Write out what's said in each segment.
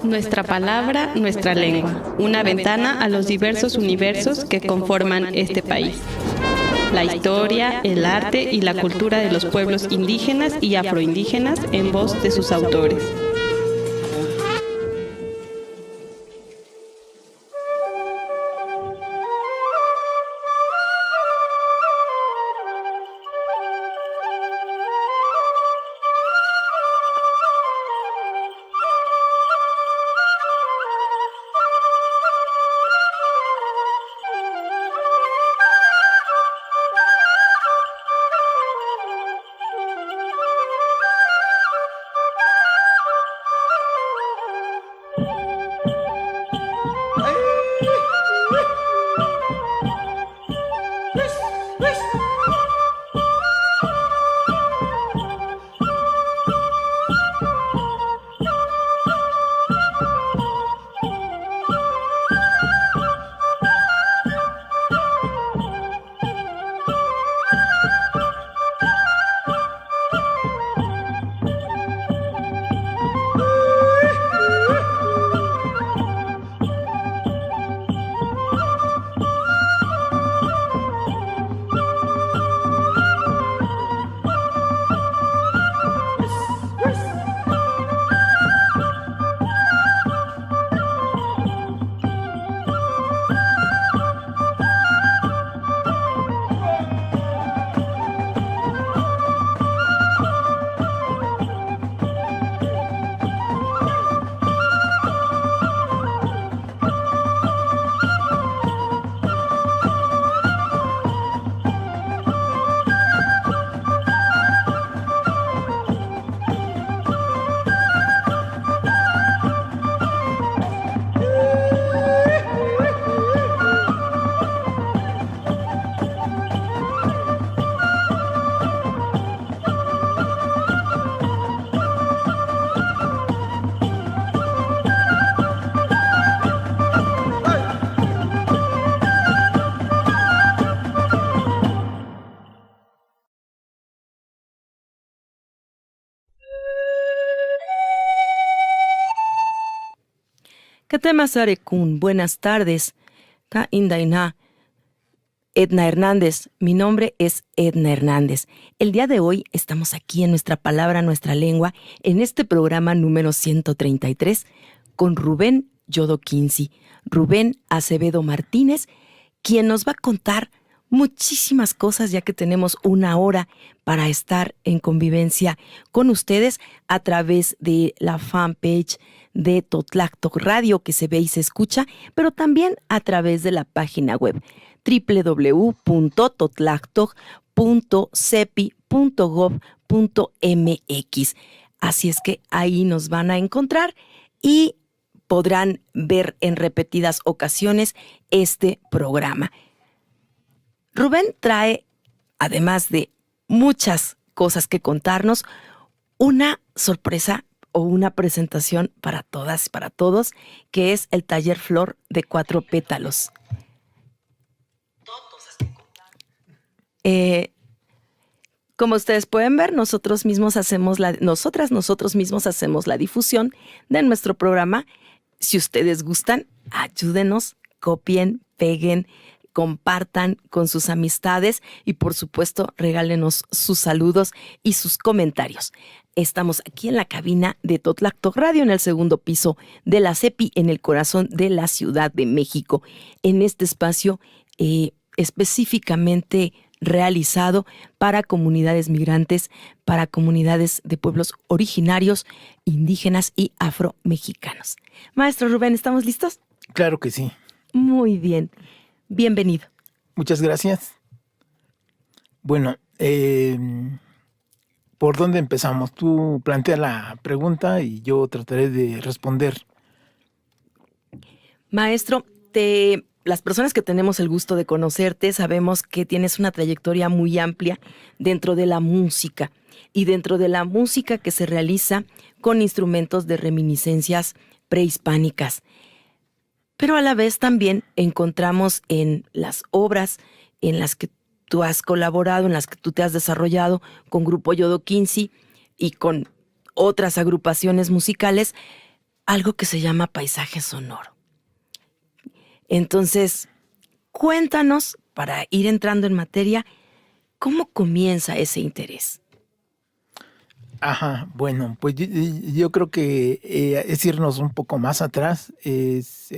Nuestra palabra, nuestra lengua, una ventana a los diversos universos que conforman este país. La historia, el arte y la cultura de los pueblos indígenas y afroindígenas en voz de sus autores. Katemasarekun, buenas tardes. Ka Indaina, Edna Hernández. Mi nombre es Edna Hernández. El día de hoy estamos aquí en Nuestra Palabra, Nuestra Lengua, en este programa número 133, con Rubén Yodo Quincy, Rubén Acevedo Martínez, quien nos va a contar muchísimas cosas, ya que tenemos una hora para estar en convivencia con ustedes a través de la fanpage de Totlactoc Radio, que se ve y se escucha, pero también a través de la página web www.totlactoc.cepi.gov.mx. Así es que ahí nos van a encontrar y podrán ver en repetidas ocasiones este programa. Rubén trae, además de muchas cosas que contarnos, una sorpresa o una presentación para todas, para todos, que es el taller Flor de 4 pétalos. Como ustedes pueden ver, nosotros mismos hacemos nosotros mismos hacemos la difusión de nuestro programa. Si ustedes gustan, ayúdenos, copien, peguen, compartan con sus amistades y, por supuesto, regálenos sus saludos y sus comentarios. Estamos aquí en la cabina de Totlactoc Radio, en el segundo piso de la CEPI, en el corazón de la Ciudad de México, en este espacio específicamente realizado para comunidades migrantes, para comunidades de pueblos originarios, indígenas y afromexicanos. Maestro Rubén, ¿estamos listos? Claro que sí. Muy bien. Bienvenido. Muchas gracias. Bueno, ¿por dónde empezamos? Tú plantea la pregunta y yo trataré de responder. Maestro, las personas que tenemos el gusto de conocerte sabemos que tienes una trayectoria muy amplia dentro de la música y dentro de la música que se realiza con instrumentos de reminiscencias prehispánicas. Pero a la vez también encontramos en las obras en las que tú has colaborado, en las que tú te has desarrollado con Grupo Yodo Quincy y con otras agrupaciones musicales, algo que se llama paisaje sonoro. Entonces, cuéntanos, para ir entrando en materia, ¿cómo comienza ese interés? Ajá, bueno, pues yo creo que es irnos un poco más atrás, es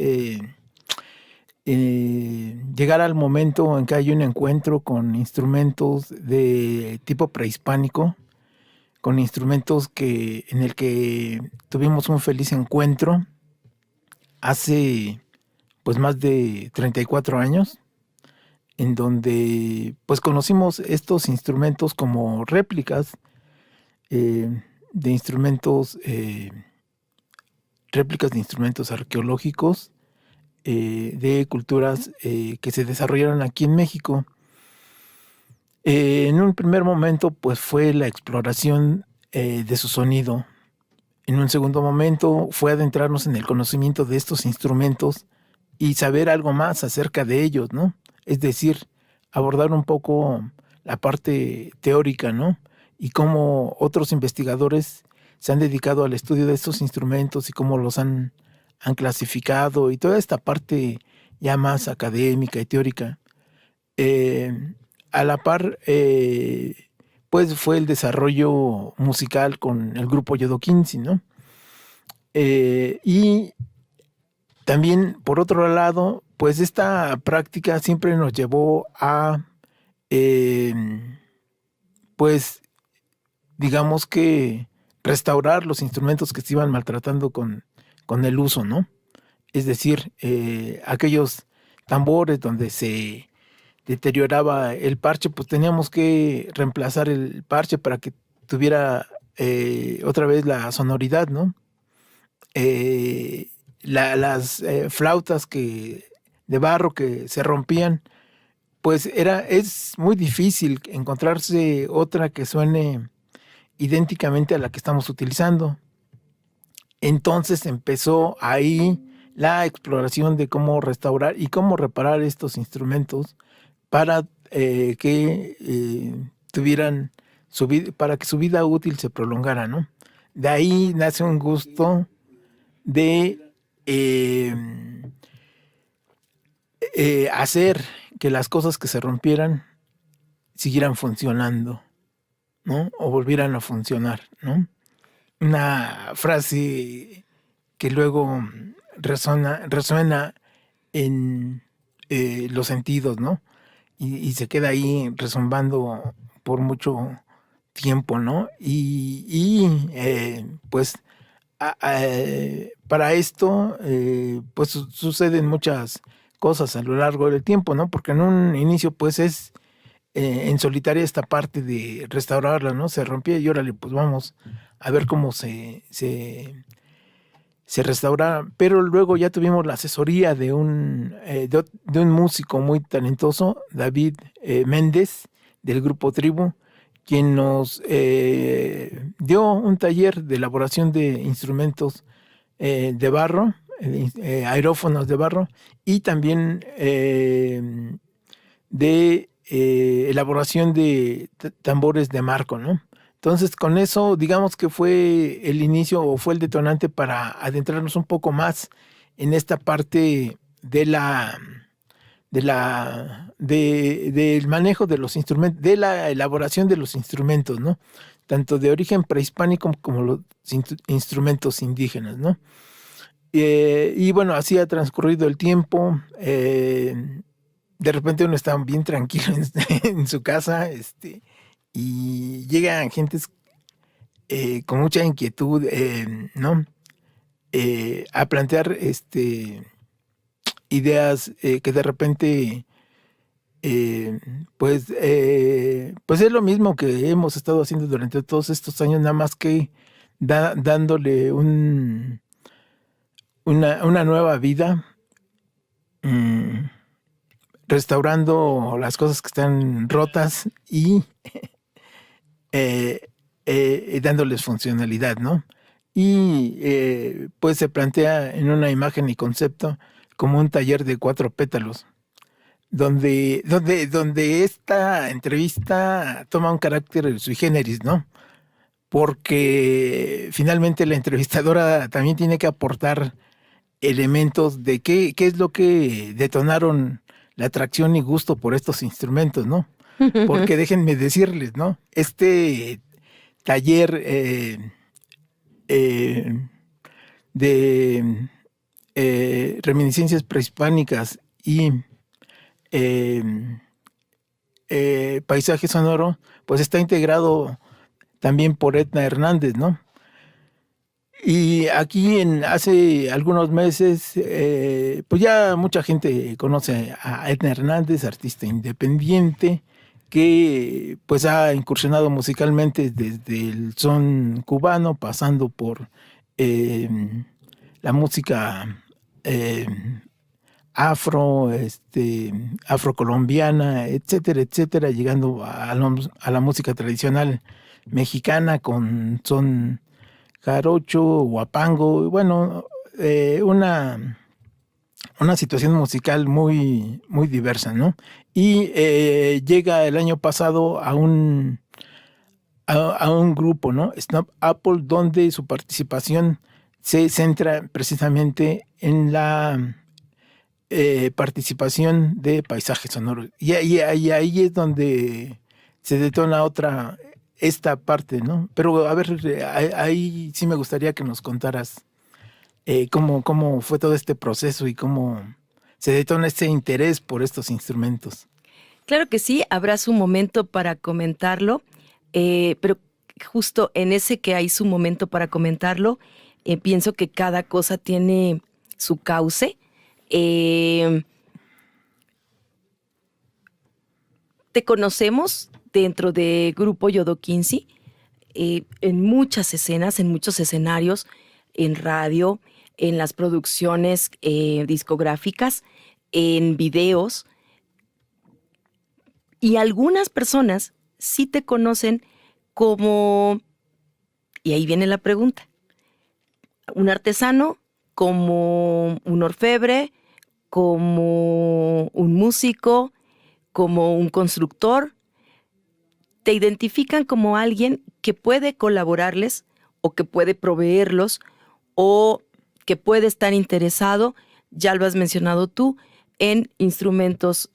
llegar al momento en que hay un encuentro con instrumentos de tipo prehispánico, con instrumentos en el que tuvimos un feliz encuentro hace pues más de 34 años, en donde pues conocimos estos instrumentos como réplicas de instrumentos, réplicas de instrumentos arqueológicos de culturas que se desarrollaron aquí en México. En un primer momento, pues fue la exploración de su sonido. En un segundo momento fue adentrarnos en el conocimiento de estos instrumentos y saber algo más acerca de ellos, ¿no? Es decir, abordar un poco la parte teórica, ¿no? Y cómo otros investigadores se han dedicado al estudio de estos instrumentos y cómo los han clasificado y toda esta parte ya más académica y teórica. A la par, pues fue el desarrollo musical con el grupo Yodo 15, ¿no? Y también, por otro lado, pues esta práctica siempre nos llevó a, pues, digamos que restaurar los instrumentos que se iban maltratando con el uso, ¿no? Es decir, aquellos tambores donde se deterioraba el parche, pues teníamos que reemplazar el parche para que tuviera otra vez la sonoridad, ¿no? Las flautas de barro que se rompían, pues es muy difícil encontrarse otra que suene idénticamente a la que estamos utilizando. Entonces empezó ahí la exploración de cómo restaurar y cómo reparar estos instrumentos para que tuvieran para que su vida útil se prolongara, ¿no? De ahí nace un gusto de hacer que las cosas que se rompieran siguieran funcionando, ¿no? O volvieran a funcionar, ¿no? Una frase que luego resuena en los sentidos, ¿no? Y se queda ahí resombando por mucho tiempo, ¿no? Pues para esto pues suceden muchas cosas a lo largo del tiempo, ¿no? Porque en un inicio pues es en solitaria esta parte de restaurarla, ¿no? Se rompía y órale, pues vamos a ver cómo se restaura, pero luego ya tuvimos la asesoría de un músico muy talentoso, David Méndez, del grupo Tribu, quien nos dio un taller de elaboración de instrumentos de barro, aerófonos de barro, y también de elaboración de tambores de marco, ¿no? Entonces, con eso, digamos que fue el inicio o fue el detonante para adentrarnos un poco más en esta parte del manejo de los instrumentos, de la elaboración de los instrumentos, ¿no? Tanto de origen prehispánico como los instrumentos indígenas, ¿no? Y bueno, así ha transcurrido el tiempo. De repente uno está bien tranquilo en su casa, y llegan gentes con mucha inquietud, ¿no? A plantear ideas que de repente pues es lo mismo que hemos estado haciendo durante todos estos años, nada más que dándole una nueva vida, restaurando las cosas que están rotas y dándoles funcionalidad, ¿no? Y pues se plantea en una imagen y concepto como un taller de 4 pétalos, donde esta entrevista toma un carácter sui generis, ¿no? porque finalmente la entrevistadora también tiene que aportar elementos de qué es lo que detonaron la atracción y gusto por estos instrumentos, ¿no? Porque déjenme decirles, ¿no? Este taller de reminiscencias prehispánicas y paisaje sonoro, pues está integrado también por Edna Hernández, ¿no? Y aquí hace algunos meses, pues ya mucha gente conoce a Edna Hernández, artista independiente, que pues ha incursionado musicalmente desde el son cubano, pasando por la música afrocolombiana, etcétera, etcétera, llegando a la música tradicional mexicana con son jarocho, huapango, bueno, una situación musical muy, muy diversa, ¿no? Y llega el año pasado a un grupo, ¿no? Snap Apple, donde su participación se centra precisamente en la participación de paisajes sonoros. Y ahí es donde se detona esta parte, ¿no? Pero a ver, ahí sí me gustaría que nos contaras cómo fue todo este proceso y cómo se detona este interés por estos instrumentos. Claro que sí, habrá su momento para comentarlo, pero justo en ese que hay su momento para comentarlo, pienso que cada cosa tiene su cauce. Te conocemos dentro de Grupo Yodo 15, en muchas escenas, en muchos escenarios, en radio, en las producciones discográficas, en videos. Y algunas personas sí te conocen como, y ahí viene la pregunta, un artesano, como un orfebre, como un músico, como un constructor. Te identifican como alguien que puede colaborarles o que puede proveerlos o que puede estar interesado, ya lo has mencionado tú, en instrumentos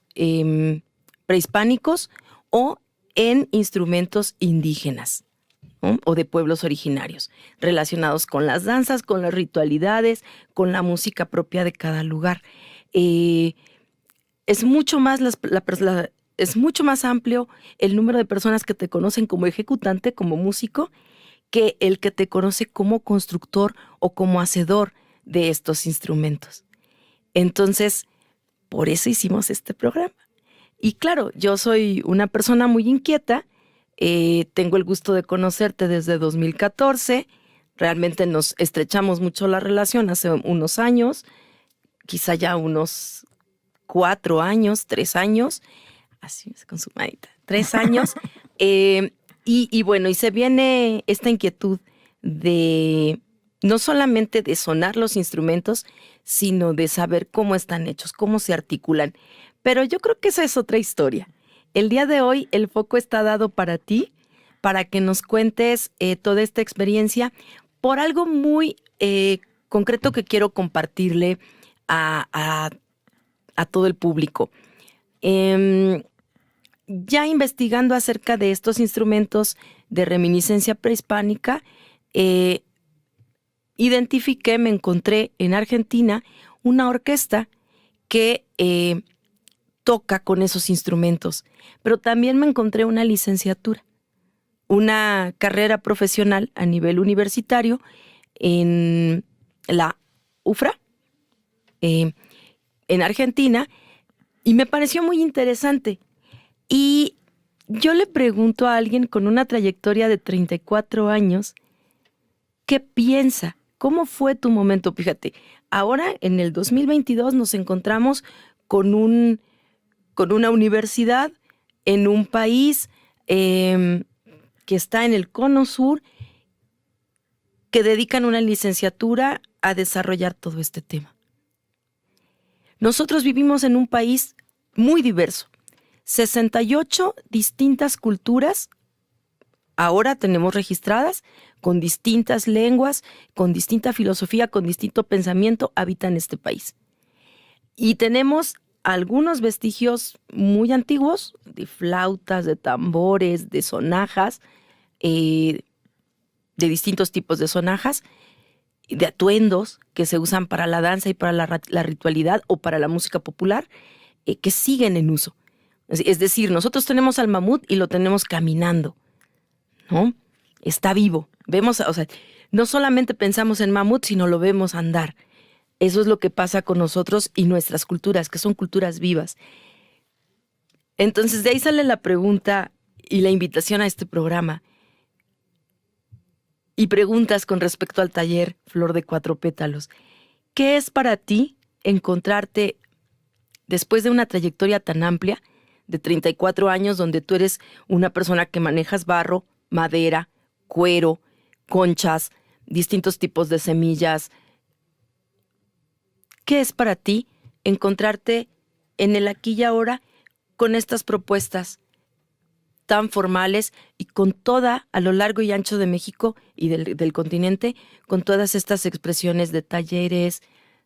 prehispánicos o en instrumentos indígenas, ¿no? O de pueblos originarios, relacionados con las danzas, con las ritualidades, con la música propia de cada lugar. Es mucho más es mucho más amplio el número de personas que te conocen como ejecutante, como músico, que el que te conoce como constructor o como hacedor de estos instrumentos. Entonces, por eso hicimos este programa. Y claro, yo soy una persona muy inquieta, tengo el gusto de conocerte desde 2014, realmente nos estrechamos mucho la relación hace unos años, quizá ya unos 4 años, 3 años, así con su manita, 3 años, y bueno, y se viene esta inquietud de no solamente de sonar los instrumentos, sino de saber cómo están hechos, cómo se articulan. Pero yo creo que esa es otra historia. El día de hoy el foco está dado para ti, para que nos cuentes toda esta experiencia por algo muy concreto que quiero compartirle a todo el público. Ya investigando acerca de estos instrumentos de reminiscencia prehispánica, identifiqué, me encontré en Argentina una orquesta que toca con esos instrumentos, pero también me encontré una licenciatura, una carrera profesional a nivel universitario en la UFRA, en Argentina, y me pareció muy interesante. Y yo le pregunto a alguien con una trayectoria de 34 años, ¿qué piensa? ¿Cómo fue tu momento? Fíjate, ahora en el 2022 nos encontramos con una universidad en un país que está en el cono sur, que dedican una licenciatura a desarrollar todo este tema. Nosotros vivimos en un país muy diverso, 68 distintas culturas ahora tenemos registradas con distintas lenguas, con distinta filosofía, con distinto pensamiento, habitan este país. Y tenemos algunos vestigios muy antiguos de flautas, de tambores, de sonajas, de distintos tipos de sonajas, de atuendos que se usan para la danza y para la ritualidad o para la música popular, que siguen en uso. Es decir, nosotros tenemos al mamut y lo tenemos caminando, ¿no? Está vivo. Vemos, o sea, no solamente pensamos en mamut, sino lo vemos andar. Eso es lo que pasa con nosotros y nuestras culturas, que son culturas vivas. Entonces, de ahí sale la pregunta y la invitación a este programa. Y preguntas con respecto al taller Flor de Cuatro Pétalos. ¿Qué es para ti encontrarte después de una trayectoria tan amplia, de 34 años, donde tú eres una persona que manejas barro, madera, cuero, conchas, distintos tipos de semillas? ¿Qué es para ti encontrarte en el aquí y ahora con estas propuestas tan formales y con toda, a lo largo y ancho de México y del continente, con todas estas expresiones de talleres,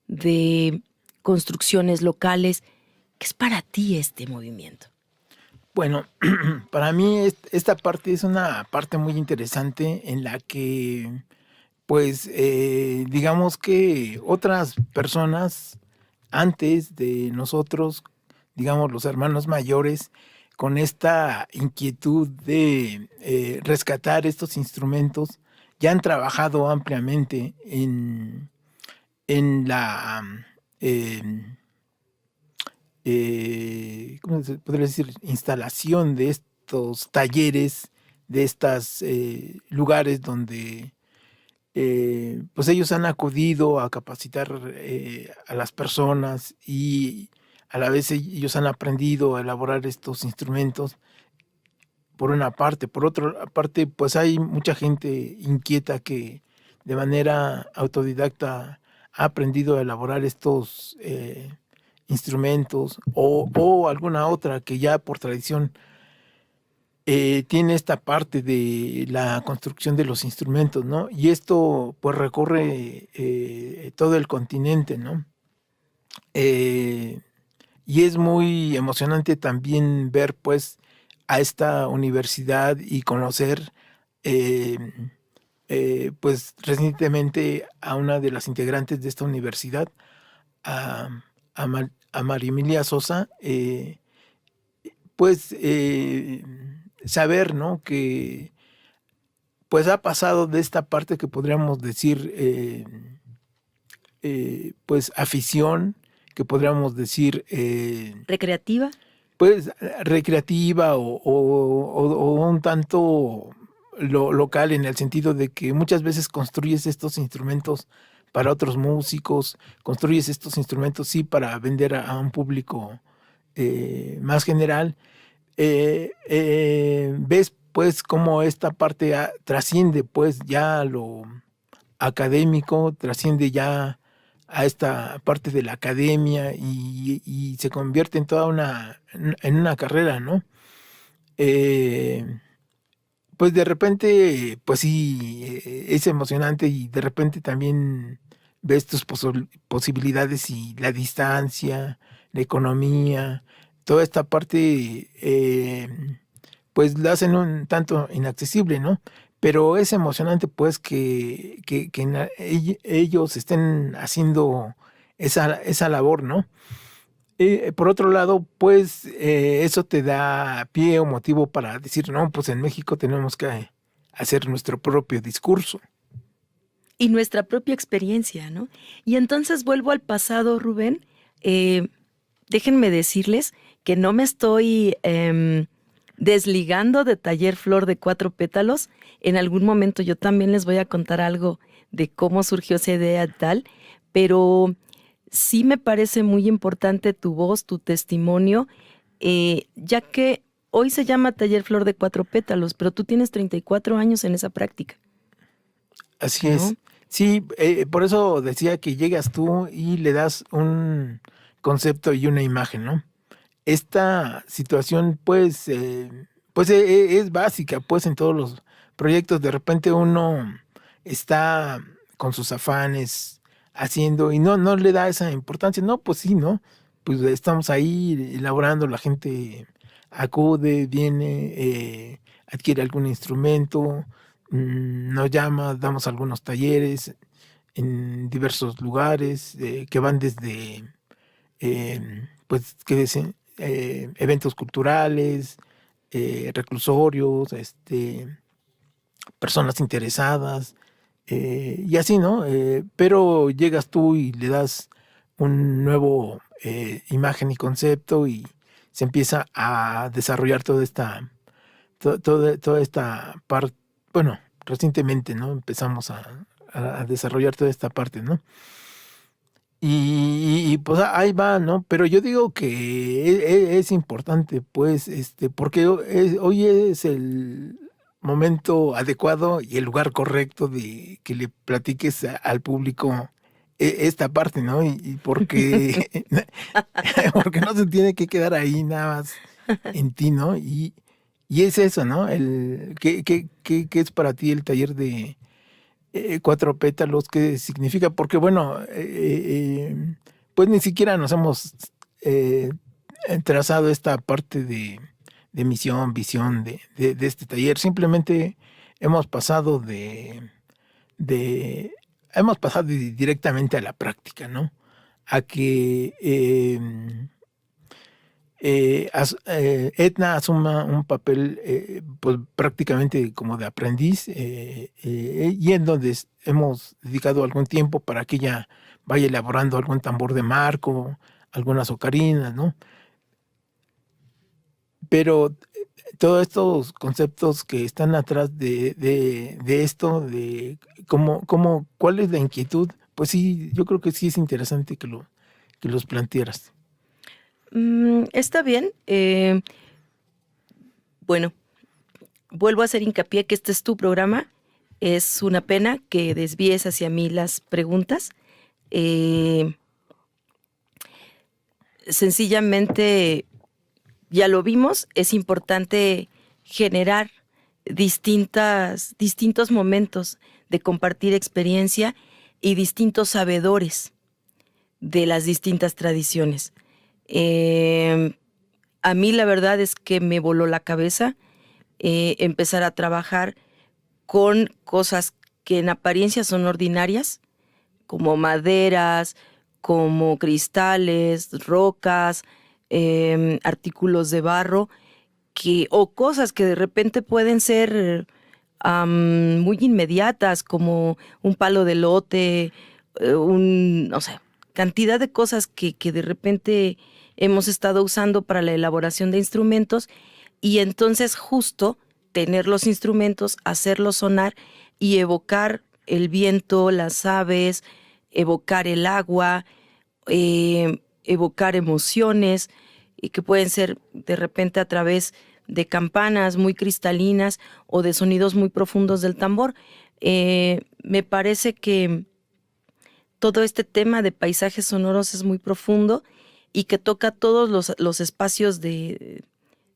de construcciones locales? ¿Qué es para ti este movimiento? Bueno, para mí esta parte es una parte muy interesante en la que, pues, digamos que otras personas antes de nosotros, digamos los hermanos mayores, con esta inquietud de rescatar estos instrumentos, ya han trabajado ampliamente en la, ¿cómo se podría decir? Instalación de estos talleres, de estos lugares donde pues ellos han acudido a capacitar a las personas y a la vez ellos han aprendido a elaborar estos instrumentos, por una parte. Por otra parte, pues hay mucha gente inquieta que de manera autodidacta ha aprendido a elaborar estos instrumentos o alguna otra que ya por tradición tiene esta parte de la construcción de los instrumentos, ¿no? Y esto pues recorre todo el continente, ¿no? Y es muy emocionante también ver pues a esta universidad y conocer pues recientemente a una de las integrantes de esta universidad, a María Emilia Sosa, pues saber, ¿no? Que pues ha pasado de esta parte que podríamos decir pues afición, que podríamos decir ¿Recreativa? pues recreativa o un tanto local, en el sentido de que muchas veces construyes estos instrumentos para otros músicos, construyes estos instrumentos sí para vender a un público más general. Ves pues cómo esta parte trasciende pues ya a lo académico, trasciende ya a esta parte de la academia y se convierte en toda en una carrera, ¿no? Pues de repente, pues sí, es emocionante y de repente también ves tus posibilidades y la distancia, la economía, toda esta parte, pues la hacen un tanto inaccesible, ¿no? Pero es emocionante pues que ellos estén haciendo esa labor, ¿no? Por otro lado, pues eso te da pie o motivo para decir, no, pues en México tenemos que hacer nuestro propio discurso. Y nuestra propia experiencia, ¿no? Y entonces vuelvo al pasado, Rubén. Déjenme decirles que no me estoy desligando de Taller Flor de Cuatro Pétalos. En algún momento yo también les voy a contar algo de cómo surgió esa idea tal, pero sí me parece muy importante tu voz, tu testimonio, ya que hoy se llama Taller Flor de Cuatro Pétalos, pero tú tienes 34 años en esa práctica. Así ¿no? es. Sí, por eso decía que llegas tú y le das un concepto y una imagen, ¿no? Esta situación, pues, pues es básica, pues en todos los proyectos. De repente uno está con sus afanes haciendo y no le da esa importancia. No, pues sí, ¿no? Pues estamos ahí elaborando, la gente acude, viene, adquiere algún instrumento, nos llama, damos algunos talleres en diversos lugares que van desde pues que dicen eventos culturales, reclusorios, personas interesadas, y así, ¿no? Pero llegas tú y le das un nuevo imagen y concepto y se empieza a desarrollar toda esta parte. Bueno, recientemente, ¿no? Empezamos a desarrollar toda esta parte, ¿no? Y pues ahí va, ¿no? Pero yo digo que es importante, pues, porque hoy es el momento adecuado y el lugar correcto de que le platiques al público esta parte, ¿no? Y porque, porque no se tiene que quedar ahí nada más en ti, ¿no? Y es eso, ¿no? ¿Qué es para ti el taller de Cuatro Pétalos? ¿Qué significa? Porque bueno, pues ni siquiera nos hemos trazado esta parte de misión, visión de este taller. Simplemente hemos pasado hemos pasado directamente a la práctica, ¿no? A que Edna asuma un papel pues prácticamente como de aprendiz, y en donde hemos dedicado algún tiempo para que ella vaya elaborando algún tambor de marco, algunas ocarinas, ¿no? Pero todos estos conceptos que están atrás de esto, de cuál es la inquietud, pues sí, yo creo que sí es interesante que los plantearas. Está bien. Bueno, vuelvo a hacer hincapié que este es tu programa. Es una pena que desvíes hacia mí las preguntas. Sencillamente, ya lo vimos, es importante generar distintos momentos de compartir experiencia y distintos sabedores de las distintas tradiciones. A mí la verdad es que me voló la cabeza empezar a trabajar con cosas que en apariencia son ordinarias, como maderas, como cristales, rocas, artículos de barro, o cosas que de repente pueden ser muy inmediatas, como un palo de elote, no sé, cantidad de cosas que de repente hemos estado usando para la elaboración de instrumentos, y entonces justo tener los instrumentos, hacerlos sonar y evocar el viento, las aves, evocar el agua, evocar emociones, y que pueden ser de repente a través de campanas muy cristalinas o de sonidos muy profundos del tambor. Me parece que todo este tema de paisajes sonoros es muy profundo y que toca todos los espacios de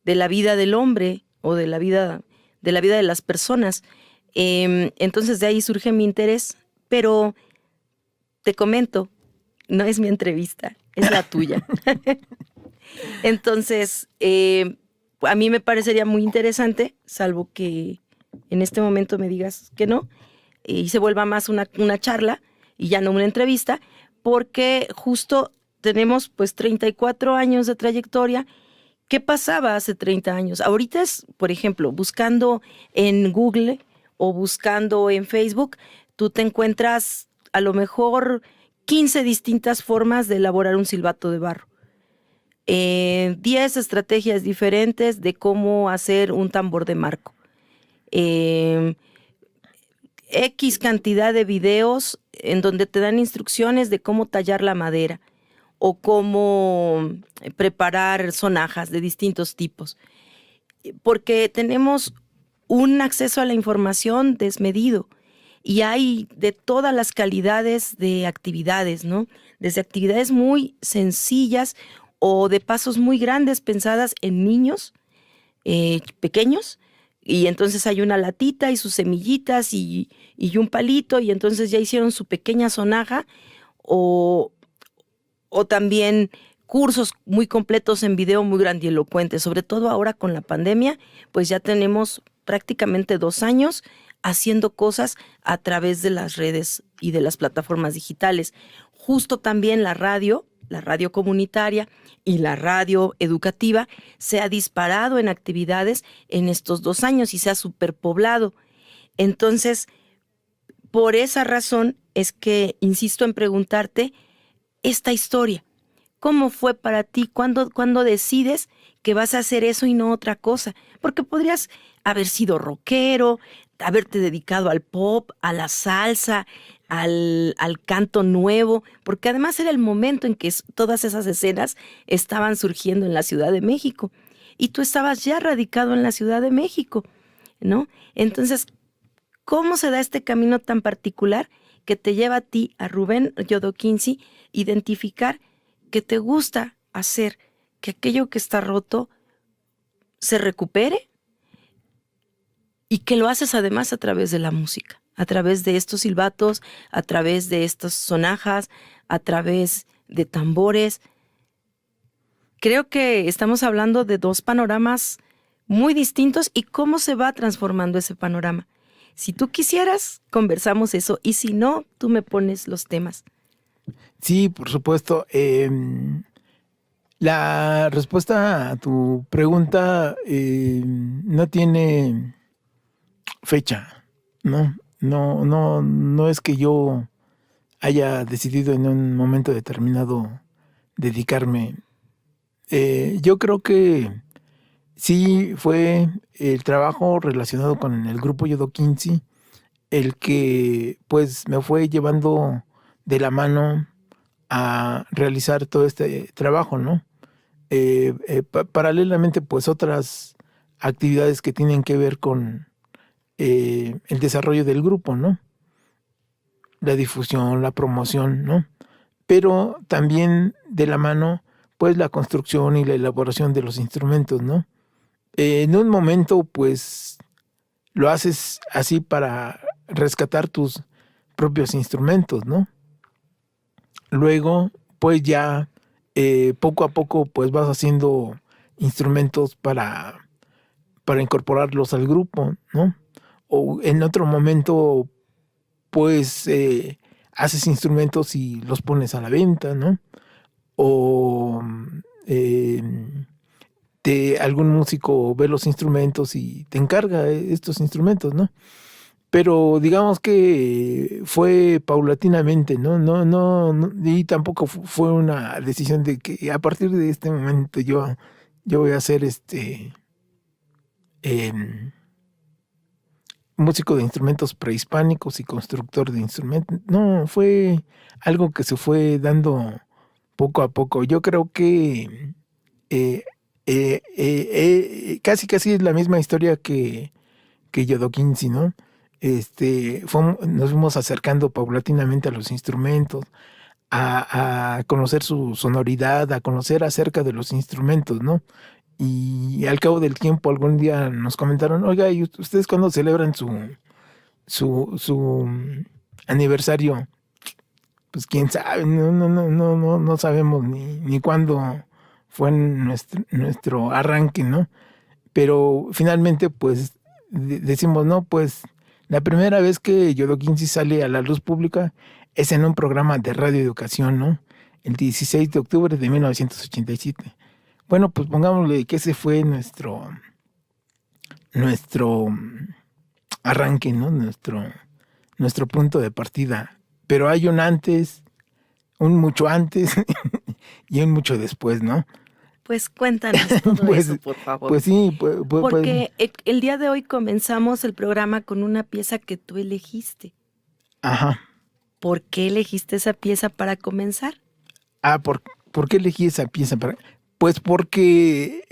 la vida del hombre o de la vida de las personas. Entonces de ahí surge mi interés, pero te comento, no es mi entrevista, es la tuya. Entonces, a mí me parecería muy interesante, salvo que en este momento me digas que no, y se vuelva más una charla y ya no una entrevista, porque justo tenemos pues 34 años de trayectoria. ¿Qué pasaba hace 30 años? Ahorita es, por ejemplo, buscando en Google o buscando en Facebook, tú te encuentras a lo mejor 15 distintas formas de elaborar un silbato de barro. 10 estrategias diferentes de cómo hacer un tambor de marco. X cantidad de videos en donde te dan instrucciones de cómo tallar la madera o cómo preparar sonajas de distintos tipos. Porque tenemos un acceso a la información desmedido y hay de todas las calidades de actividades, ¿no? Desde actividades muy sencillas o de pasos muy grandes pensadas en niños, pequeños, y entonces hay una latita y sus semillitas y un palito, y entonces ya hicieron su pequeña sonaja, o también cursos muy completos en video, muy grandilocuentes, sobre todo ahora con la pandemia, pues ya tenemos prácticamente 2 años haciendo cosas a través de las redes y de las plataformas digitales. Justo también la radio comunitaria y la radio educativa se ha disparado en actividades en estos 2 años y se ha superpoblado. Entonces, por esa razón es que insisto en preguntarte esta historia. ¿Cómo fue para ti? ¿Cuándo decides que vas a hacer eso y no otra cosa? Porque podrías haber sido rockero, haberte dedicado al pop, a la salsa, al canto nuevo, porque además era el momento en que todas esas escenas estaban surgiendo en la Ciudad de México y tú estabas ya radicado en la Ciudad de México, ¿no? Entonces, ¿cómo se da este camino tan particular que te lleva a ti, a Rubén Yodo Quincy, identificar que te gusta hacer que aquello que está roto se recupere y que lo haces además a través de la música, a través de estos silbatos, a través de estas sonajas, a través de tambores? Creo que estamos hablando de 2 panoramas muy distintos y cómo se va transformando ese panorama. Si tú quisieras, conversamos eso, y si no, tú me pones los temas. Sí, por supuesto. La respuesta a tu pregunta no tiene fecha, ¿no? No es que yo haya decidido en un momento determinado dedicarme. Yo creo que sí fue el trabajo relacionado con el grupo Yodo Quincy el que pues me fue llevando de la mano a realizar todo este trabajo, ¿no? Paralelamente, pues otras actividades que tienen que ver con el desarrollo del grupo, ¿no? La difusión, la promoción, ¿no? Pero también de la mano, pues la construcción y la elaboración de los instrumentos, ¿no? En un momento, pues lo haces así para rescatar tus propios instrumentos, ¿no? Luego, pues ya poco a poco, pues vas haciendo instrumentos para incorporarlos al grupo, ¿no? O en otro momento, pues haces instrumentos y los pones a la venta, ¿no? O algún músico ve los instrumentos y te encarga estos instrumentos, ¿no? Pero digamos que fue paulatinamente, ¿no? No, y tampoco fue una decisión de que a partir de este momento yo voy a ser músico de instrumentos prehispánicos y constructor de instrumentos. No, fue algo que se fue dando poco a poco. Yo creo que casi es la misma historia que Yodo Quincy, ¿no? Nos fuimos acercando paulatinamente a los instrumentos, a conocer su sonoridad, a conocer acerca de los instrumentos, ¿no? Y al cabo del tiempo algún día nos comentaron, oiga, ¿y ustedes cuándo celebran su aniversario? Pues quién sabe, no sabemos ni cuándo fue nuestro arranque, ¿no? Pero finalmente pues decimos, no, pues la primera vez que Yodo Quincy sale a la luz pública es en un programa de radioeducación, ¿no? El 16 de octubre de 1987. Bueno, pues pongámosle que ese fue nuestro arranque, ¿no? Nuestro punto de partida. Pero hay un antes, un mucho antes y un mucho después, ¿no? Pues cuéntanos todo eso, por favor. Pues sí. Porque el día de hoy comenzamos el programa con una pieza que tú elegiste. Ajá. ¿Por qué elegiste esa pieza para comenzar? ¿Por qué elegí esa pieza? Pues porque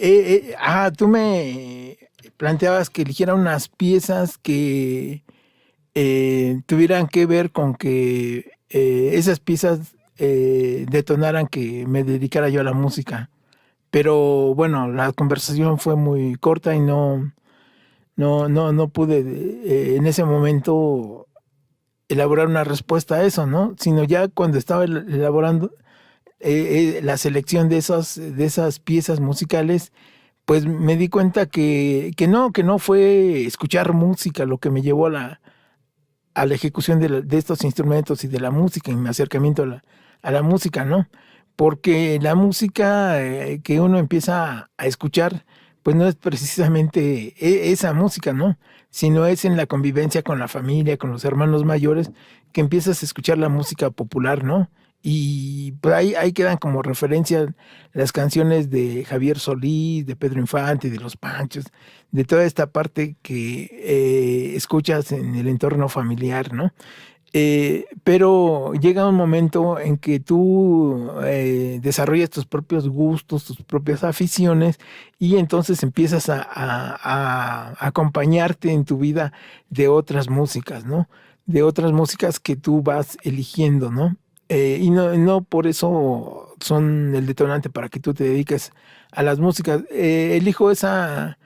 tú me planteabas que eligiera unas piezas que tuvieran que ver con que esas piezas detonaran que me dedicara yo a la música. pero bueno, la conversación fue muy corta y no pude en ese momento elaborar una respuesta a eso, ¿no? Sino ya cuando estaba elaborando la selección de esas piezas musicales, pues me di cuenta que no fue escuchar música lo que me llevó a la ejecución de estos instrumentos y de la música, y mi acercamiento a la música, ¿no? Porque la música que uno empieza a escuchar, pues no es precisamente esa música, ¿no? Sino es en la convivencia con la familia, con los hermanos mayores, que empiezas a escuchar la música popular, ¿no? Y pues ahí quedan como referencia las canciones de Javier Solís, de Pedro Infante, de Los Panchos, de toda esta parte que escuchas en el entorno familiar, ¿no? Pero llega un momento en que tú desarrollas tus propios gustos, tus propias aficiones, y entonces empiezas a acompañarte en tu vida de otras músicas, ¿no? De otras músicas que tú vas eligiendo, ¿no? Y no por eso son el detonante para que tú te dediques a las músicas. Elijo esa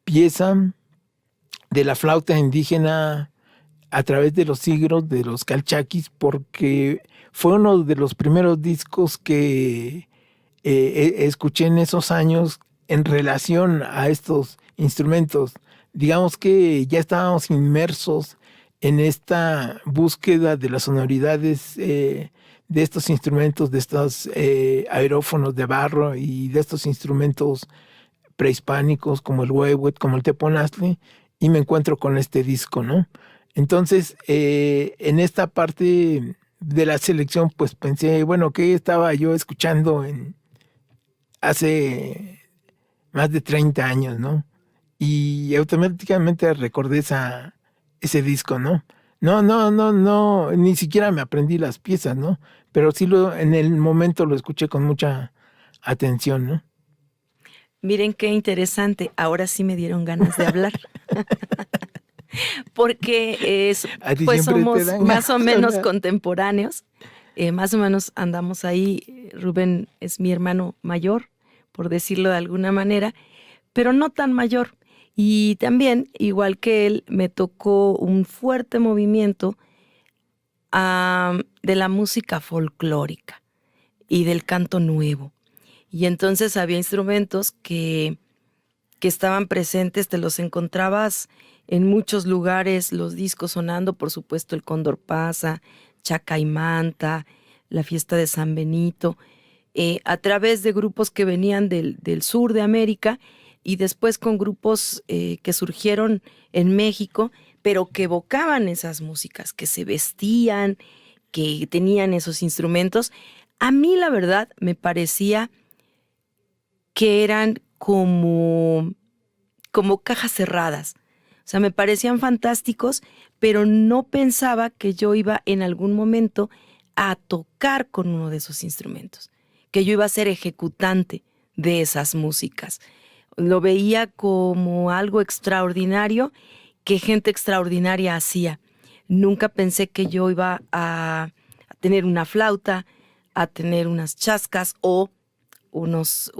pieza de la flauta indígena a través de los siglos de los calchaquis, porque fue uno de los primeros discos que escuché en esos años en relación a estos instrumentos. Digamos que ya estábamos inmersos en esta búsqueda de las sonoridades de estos instrumentos, de estos aerófonos de barro y de estos instrumentos prehispánicos como el huehuet, como el teponaztle, y me encuentro con este disco, ¿no? Entonces, en esta parte de la selección, pues pensé, bueno, ¿qué estaba yo escuchando hace más de 30 años, ¿no? Y automáticamente recordé ese disco, ¿no? No, ni siquiera me aprendí las piezas, ¿no? Pero sí en el momento lo escuché con mucha atención, ¿no? Miren qué interesante, ahora sí me dieron ganas de hablar. Porque pues somos más o menos contemporáneos, más o menos andamos ahí. Rubén es mi hermano mayor, por decirlo de alguna manera, pero no tan mayor. Y también, igual que él, me tocó un fuerte movimiento de la música folclórica y del canto nuevo. Y entonces había instrumentos que estaban presentes, te los encontrabas en muchos lugares, los discos sonando, por supuesto el Cóndor Pasa, Chacaimanta, la fiesta de San Benito, a través de grupos que venían del sur de América y después con grupos que surgieron en México, pero que evocaban esas músicas, que se vestían, que tenían esos instrumentos. A mí la verdad me parecía que eran como cajas cerradas. O sea, me parecían fantásticos, pero no pensaba que yo iba en algún momento a tocar con uno de esos instrumentos, que yo iba a ser ejecutante de esas músicas. Lo veía como algo extraordinario que gente extraordinaria hacía. Nunca pensé que yo iba a tener una flauta, a tener unas chascas o unos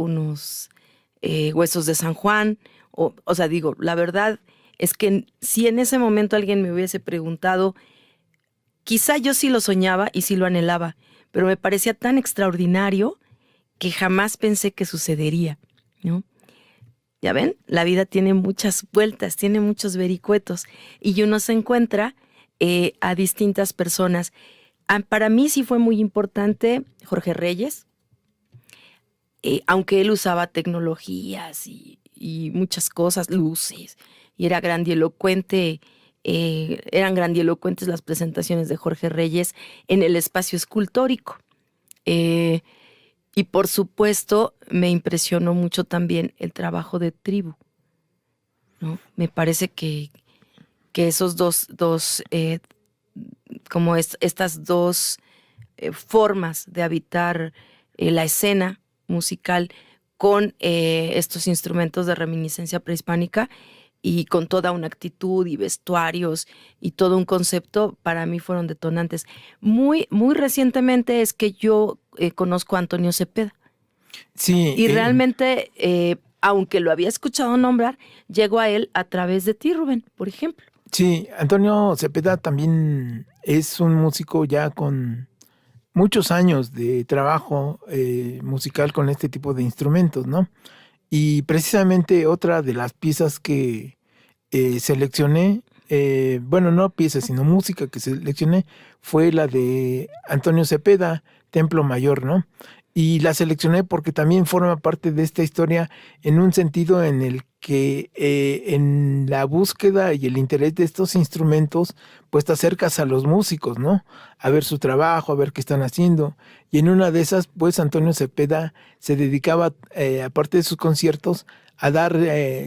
huesos de San Juan. O sea, digo, la verdad es que si en ese momento alguien me hubiese preguntado, quizá yo sí lo soñaba y sí lo anhelaba, pero me parecía tan extraordinario que jamás pensé que sucedería, ¿no? Ya ven, la vida tiene muchas vueltas, tiene muchos vericuetos y uno se encuentra a distintas personas. Para mí sí fue muy importante Jorge Reyes, aunque él usaba tecnologías y muchas cosas, luces, y era grandilocuente, eran grandilocuentes las presentaciones de Jorge Reyes en el espacio escultórico. Y por supuesto me impresionó mucho también el trabajo de Tribu, ¿no? Me parece que esos dos como estas dos formas de habitar la escena musical con estos instrumentos de reminiscencia prehispánica y con toda una actitud y vestuarios y todo un concepto, para mí fueron detonantes. Muy, muy recientemente es que yo conozco a Antonio Cepeda. Sí. Y realmente, aunque lo había escuchado nombrar, llegó a él a través de ti, Rubén, por ejemplo. Sí, Antonio Cepeda también es un músico ya con muchos años de trabajo musical con este tipo de instrumentos, ¿no? Y precisamente otra de las piezas que seleccioné, bueno, no piezas, sino música que seleccioné, fue la de Antonio Cepeda, Templo Mayor, ¿no? Y la seleccioné porque también forma parte de esta historia en un sentido en el que en la búsqueda y el interés de estos instrumentos, pues te acercas a los músicos, ¿no? A ver su trabajo, a ver qué están haciendo. Y en una de esas, pues Antonio Cepeda se dedicaba, aparte de sus conciertos, a dar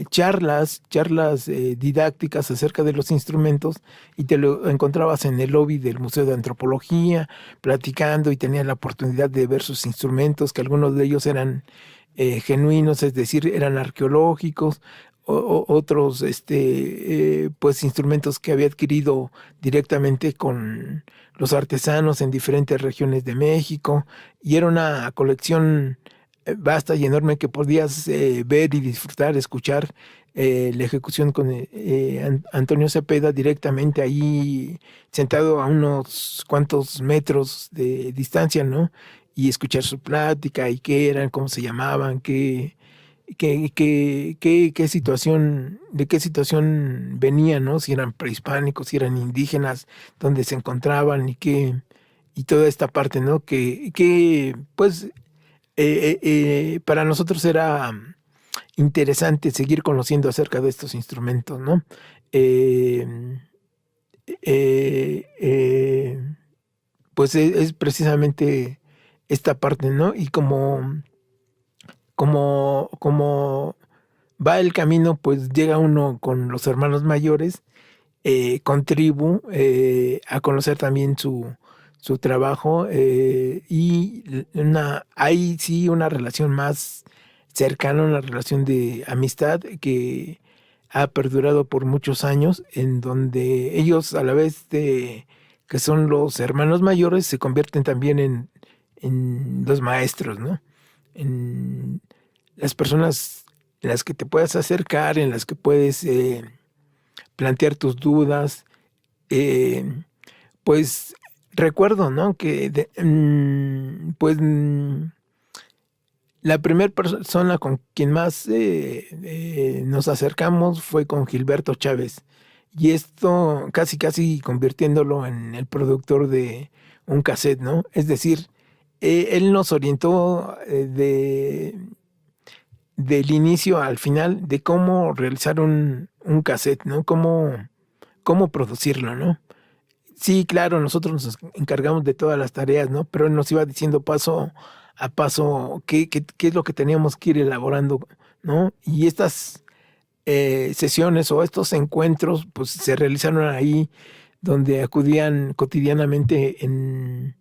charlas didácticas acerca de los instrumentos, y te lo encontrabas en el lobby del Museo de Antropología, platicando, y tenías la oportunidad de ver sus instrumentos, que algunos de ellos eran genuinos, es decir, eran arqueológicos, otros pues instrumentos que había adquirido directamente con los artesanos en diferentes regiones de México, y era una colección vasta y enorme que podías ver y disfrutar, escuchar la ejecución con Antonio Cepeda directamente ahí, sentado a unos cuantos metros de distancia, ¿no? Y escuchar su plática y qué eran, cómo se llamaban, qué situación, de qué situación venían, ¿no? Si eran prehispánicos, si eran indígenas, dónde se encontraban y toda esta parte, ¿no? Que pues para nosotros era interesante seguir conociendo acerca de estos instrumentos, ¿no? Eh, eh, pues es precisamente esta parte, ¿no? Y como va el camino, pues llega uno con los hermanos mayores, con Tribu, a conocer también su trabajo, y hay sí una relación más cercana, una relación de amistad que ha perdurado por muchos años, en donde ellos, a la vez de que son los hermanos mayores, se convierten también en los maestros, ¿no? En las personas en las que te puedas acercar, en las que puedes plantear tus dudas. Pues recuerdo, ¿no? Que la primera persona con quien más nos acercamos fue con Gilberto Chávez. Y esto casi convirtiéndolo en el productor de un cassette, ¿no? Es decir, él nos orientó del inicio al final de cómo realizar un cassette, ¿no? Cómo producirlo, ¿no? Sí, claro, nosotros nos encargamos de todas las tareas, ¿no? Pero él nos iba diciendo paso a paso qué es lo que teníamos que ir elaborando, ¿no? Y estas sesiones o estos encuentros, pues se realizaron ahí, donde acudían cotidianamente en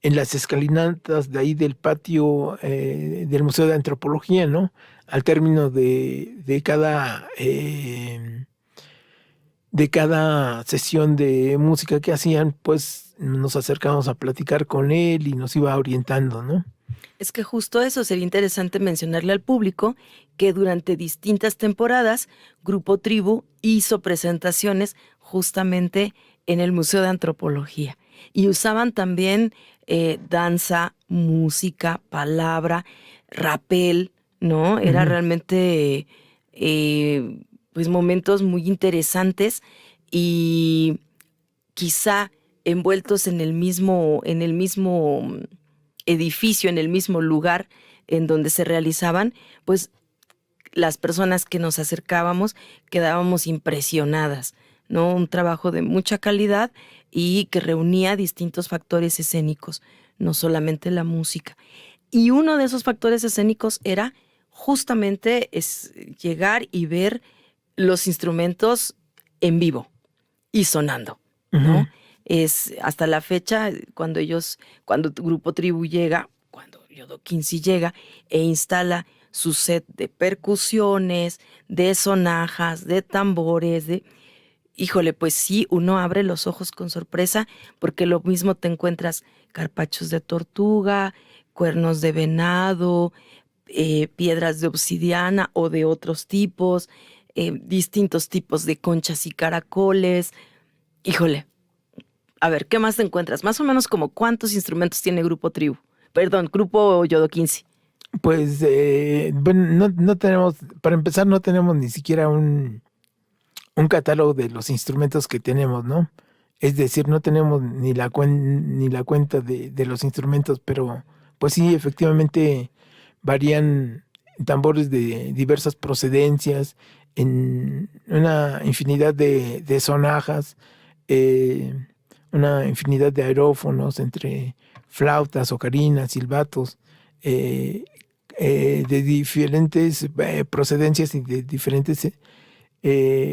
las escalinatas de ahí del patio del Museo de Antropología, ¿no? Al término de cada sesión de música que hacían, pues nos acercamos a platicar con él y nos iba orientando, ¿no? Es que justo eso sería interesante mencionarle al público, que durante distintas temporadas Grupo Tribu hizo presentaciones justamente en el Museo de Antropología, y usaban también danza, música, palabra, rapel, ¿no? Era realmente pues momentos muy interesantes, y quizá envueltos en el mismo edificio, en el mismo lugar en donde se realizaban, pues las personas que nos acercábamos quedábamos impresionadas, ¿no? Un trabajo de mucha calidad y que reunía distintos factores escénicos, no solamente la música. Y uno de esos factores escénicos era justamente llegar y ver los instrumentos en vivo y sonando, ¿no? Ujú. Es hasta la fecha, cuando Grupo Tribu llega, cuando Yodo Quincy llega e instala su set de percusiones, de sonajas, de tambores, híjole, pues sí, uno abre los ojos con sorpresa, porque lo mismo te encuentras carpachos de tortuga, cuernos de venado, piedras de obsidiana o de otros tipos, distintos tipos de conchas y caracoles. Híjole, a ver, ¿qué más te encuentras? Más o menos como ¿cuántos instrumentos tiene Grupo Tribu? Perdón, Grupo Yodo 15. Pues, bueno, no tenemos, para empezar, no tenemos ni siquiera un catálogo de los instrumentos que tenemos, ¿no? Es decir, no tenemos ni la cuenta de los instrumentos, pero pues sí, efectivamente varían tambores de diversas procedencias, en una infinidad de sonajas, una infinidad de aerófonos, entre flautas, ocarinas, silbatos, de diferentes procedencias y de diferentes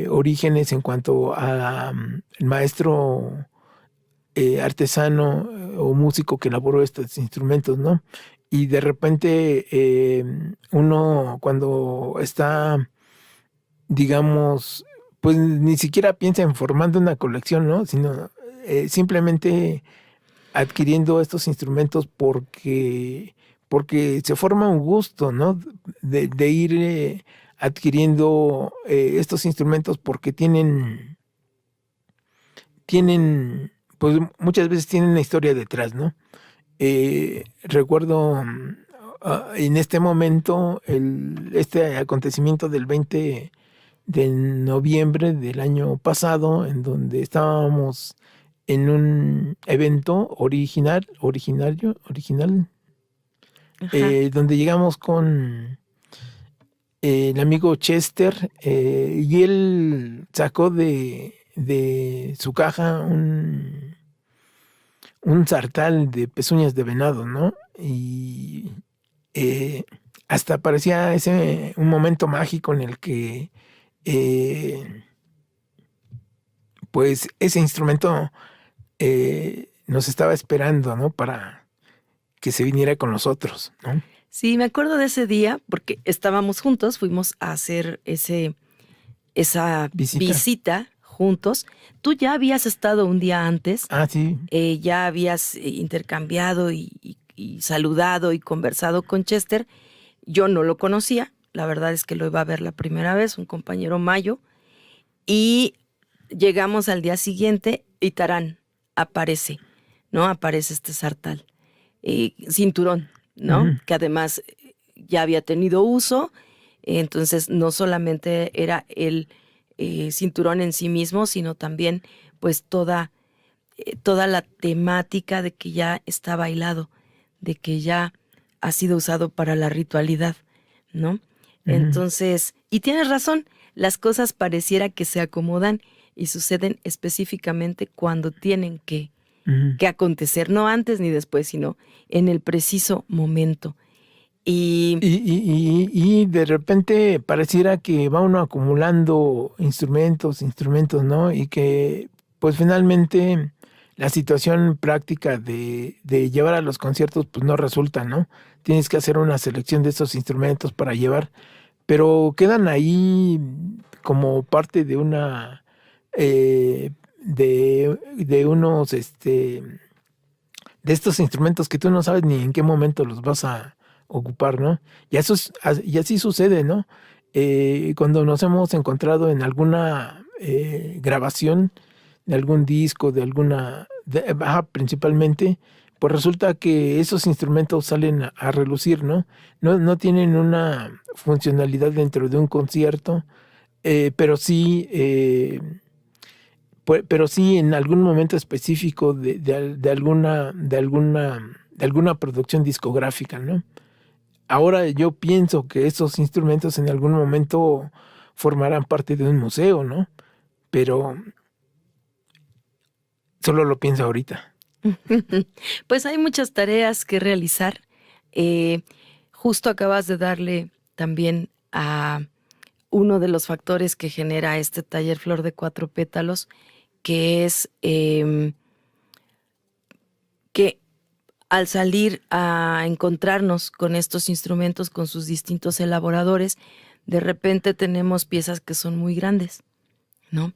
orígenes en cuanto a el maestro artesano o músico que elaboró estos instrumentos, ¿no? Y de repente uno cuando está, digamos, pues ni siquiera piensa en formando una colección, ¿no? Sino simplemente adquiriendo estos instrumentos porque se forma un gusto, ¿no? De ir adquiriendo estos instrumentos porque tienen, pues muchas veces tienen una historia detrás, ¿no? Recuerdo en este momento este acontecimiento del 20 de noviembre del año pasado, en donde estábamos en un evento original, donde llegamos con el amigo Chester, y él sacó de su caja un sartal de pezuñas de venado, ¿no? Y hasta parecía un momento mágico en el que pues ese instrumento nos estaba esperando, ¿no? Para que se viniera con nosotros, ¿no? Sí, me acuerdo de ese día porque estábamos juntos, fuimos a hacer esa visita juntos. Tú ya habías estado un día antes. Ah, sí. Ya habías intercambiado y saludado y conversado con Chester. Yo no lo conocía, la verdad es que lo iba a ver la primera vez, un compañero Mayo. Y llegamos al día siguiente y tarán, aparece, ¿no? Aparece este sartal, cinturón, ¿no? Uh-huh. Que además ya había tenido uso, entonces no solamente era el cinturón en sí mismo, sino también pues toda la temática de que ya está bailado, de que ya ha sido usado para la ritualidad, ¿no? Uh-huh. Entonces, y tienes razón, las cosas pareciera que se acomodan y suceden específicamente cuando tienen que acontecer, no antes ni después, sino en el preciso momento. Y de repente pareciera que va uno acumulando instrumentos, ¿no? Y que pues finalmente la situación práctica de llevar a los conciertos pues no resulta, ¿no? Tienes que hacer una selección de esos instrumentos para llevar, pero quedan ahí como parte de una de unos de estos instrumentos que tú no sabes ni en qué momento los vas a ocupar, ¿no? Y así sucede, ¿no? Cuando nos hemos encontrado en alguna grabación de algún disco, principalmente, pues resulta que esos instrumentos salen a relucir, ¿no? No tienen una funcionalidad dentro de un concierto, pero sí en algún momento específico de alguna producción discográfica, ¿no? Ahora yo pienso que esos instrumentos en algún momento formarán parte de un museo, ¿no? Pero solo lo pienso ahorita. Pues hay muchas tareas que realizar. Justo acabas de darle también a uno de los factores que genera este taller Flor de Cuatro Pétalos, que es que al salir a encontrarnos con estos instrumentos, con sus distintos elaboradores, de repente tenemos piezas que son muy grandes, ¿no?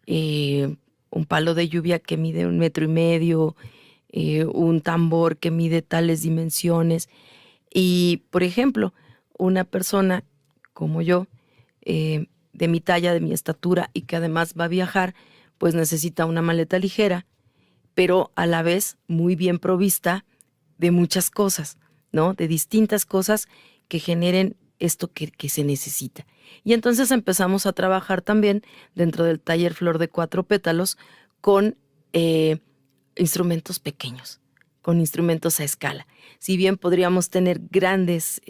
Un palo de lluvia que mide 1,5 metros, un tambor que mide tales dimensiones. Y, por ejemplo, una persona como yo, de mi talla, de mi estatura y que además va a viajar, pues necesita una maleta ligera, pero a la vez muy bien provista de muchas cosas, ¿no? De distintas cosas que generen esto que se necesita. Y entonces empezamos a trabajar también dentro del taller Flor de Cuatro Pétalos con instrumentos pequeños, con instrumentos a escala. Si bien podríamos tener grandes,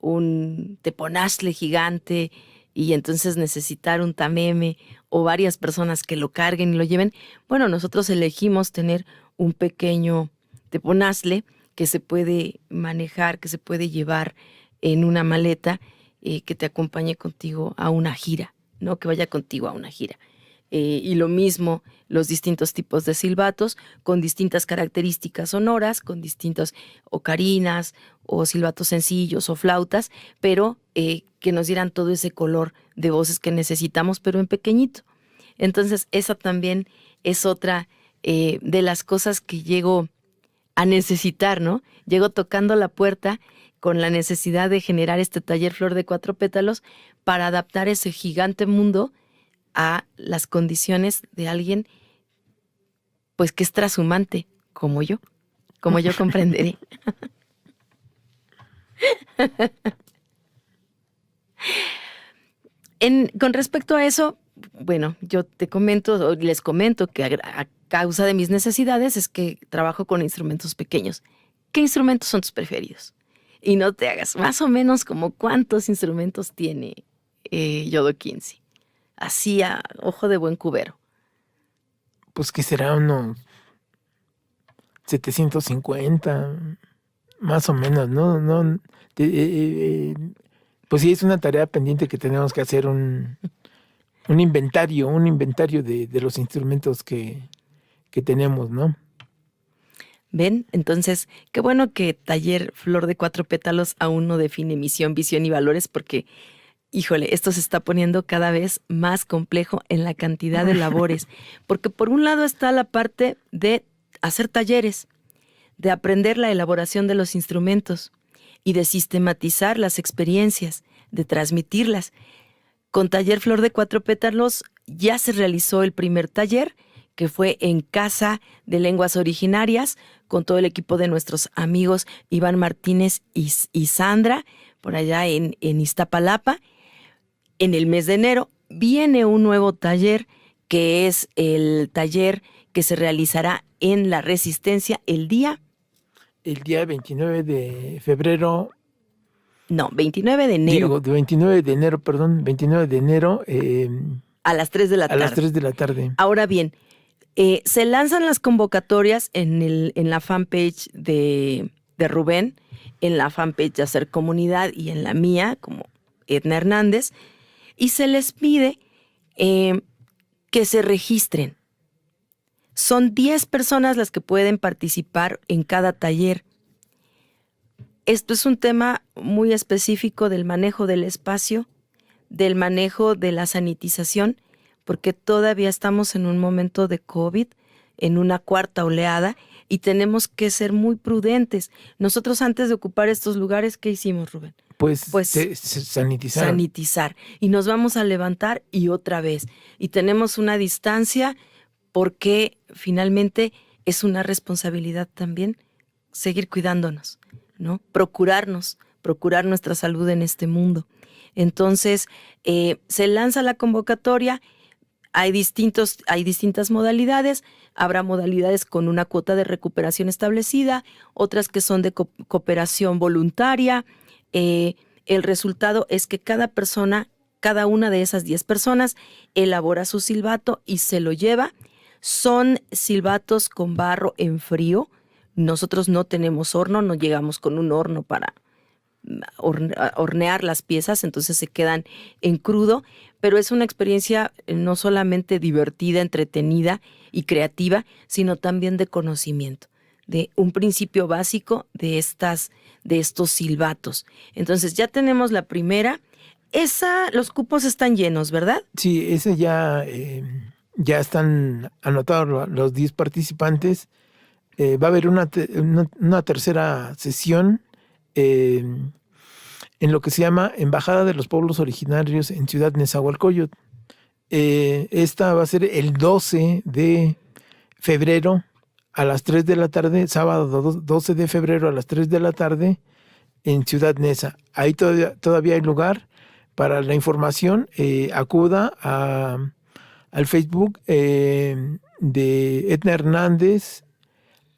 un teponaztle gigante y entonces necesitar un tameme o varias personas que lo carguen y lo lleven, bueno, nosotros elegimos tener un pequeño teponaztle que se puede manejar, que se puede llevar en una maleta, que te acompañe contigo a una gira, ¿no? Que vaya contigo a una gira. Y lo mismo, los distintos tipos de silbatos con distintas características sonoras, con distintos ocarinas o silbatos sencillos o flautas, pero que nos dieran todo ese color de voces que necesitamos, pero en pequeñito. Entonces, esa también es otra de las cosas que llego a necesitar, ¿no? Llego tocando la puerta con la necesidad de generar este taller Flor de Cuatro Pétalos para adaptar ese gigante mundo a las condiciones de alguien, pues, que es trashumante, como yo comprenderé. Con respecto a eso, bueno, yo les comento que a causa de mis necesidades es que trabajo con instrumentos pequeños. ¿Qué instrumentos son tus preferidos? Y no te hagas, más o menos como cuántos instrumentos tiene Yodo 15. Así a ojo de buen cubero. Pues que será unos 750, más o menos, ¿no? Pues sí, es una tarea pendiente que tenemos que hacer un inventario de los instrumentos que tenemos, ¿no? ¿Ven? Entonces, qué bueno que Taller Flor de Cuatro Pétalos aún no define misión, visión y valores, porque, híjole, esto se está poniendo cada vez más complejo en la cantidad de labores. Porque por un lado está la parte de hacer talleres, de aprender la elaboración de los instrumentos y de sistematizar las experiencias, de transmitirlas. Con Taller Flor de Cuatro Pétalos ya se realizó el primer taller, que fue en Casa de Lenguas Originarias, con todo el equipo de nuestros amigos Iván Martínez y Sandra, por allá en Iztapalapa. En el mes de enero viene un nuevo taller, que es el taller que se realizará en La Resistencia el día 29 de febrero. No, 29 de enero. 29 de enero, perdón, 29 de enero. A las 3 de la tarde. A las 3 de la tarde. Ahora bien, se lanzan las convocatorias en la fanpage de Rubén, en la fanpage de Hacer Comunidad y en la mía, como Edna Hernández, y se les pide que se registren. Son 10 personas las que pueden participar en cada taller. Esto es un tema muy específico del manejo del espacio, del manejo de la sanitización, porque todavía estamos en un momento de COVID, en una cuarta oleada, y tenemos que ser muy prudentes. Nosotros antes de ocupar estos lugares, ¿qué hicimos, Rubén? Pues sanitizar. Sanitizar. Y nos vamos a levantar y otra vez. Y tenemos una distancia porque finalmente es una responsabilidad también seguir cuidándonos, ¿no? Procurar nuestra salud en este mundo. Entonces, se lanza la convocatoria. Hay distintas modalidades. Habrá modalidades con una cuota de recuperación establecida, otras que son de cooperación voluntaria. El resultado es que cada una de esas 10 personas elabora su silbato y se lo lleva. Son silbatos con barro en frío. Nosotros no tenemos horno, no llegamos con un horno para hornear las piezas, entonces se quedan en crudo, pero es una experiencia no solamente divertida, entretenida y creativa, sino también de conocimiento, de un principio básico de estos silbatos. Entonces ya tenemos la primera. Los cupos están llenos, ¿verdad? Sí, ese ya están anotados los 10 participantes. va a haber una tercera sesión en lo que se llama Embajada de los Pueblos Originarios en Ciudad Nezahualcóyotl. Esta va a ser el 12 de febrero a las 3 de la tarde, sábado 12 de febrero a las 3 de la tarde en Ciudad Neza. Ahí todavía hay lugar para la información. Acuda al Facebook de Edna Hernández,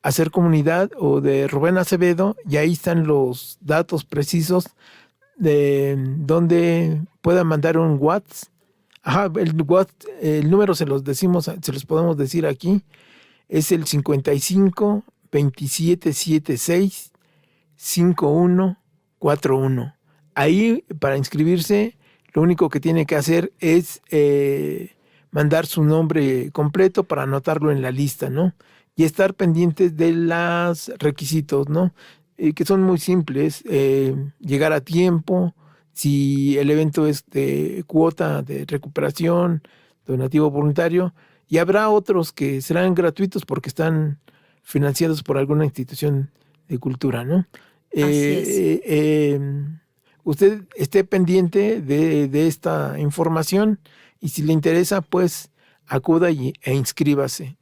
Hacer Comunidad, o de Rubén Acevedo, y ahí están los datos precisos de donde puedan mandar un WhatsApp. El número se los podemos decir aquí. Es el 55 27 76 5141. Ahí, para inscribirse, lo único que tiene que hacer es mandar su nombre completo para anotarlo en la lista, ¿no? Y estar pendientes de los requisitos, ¿no? Que son muy simples. Llegar a tiempo, si el evento es de cuota de recuperación, donativo voluntario, y habrá otros que serán gratuitos porque están financiados por alguna institución de cultura, ¿no? Así es. Usted esté pendiente de esta información, y si le interesa, pues acuda e inscríbase.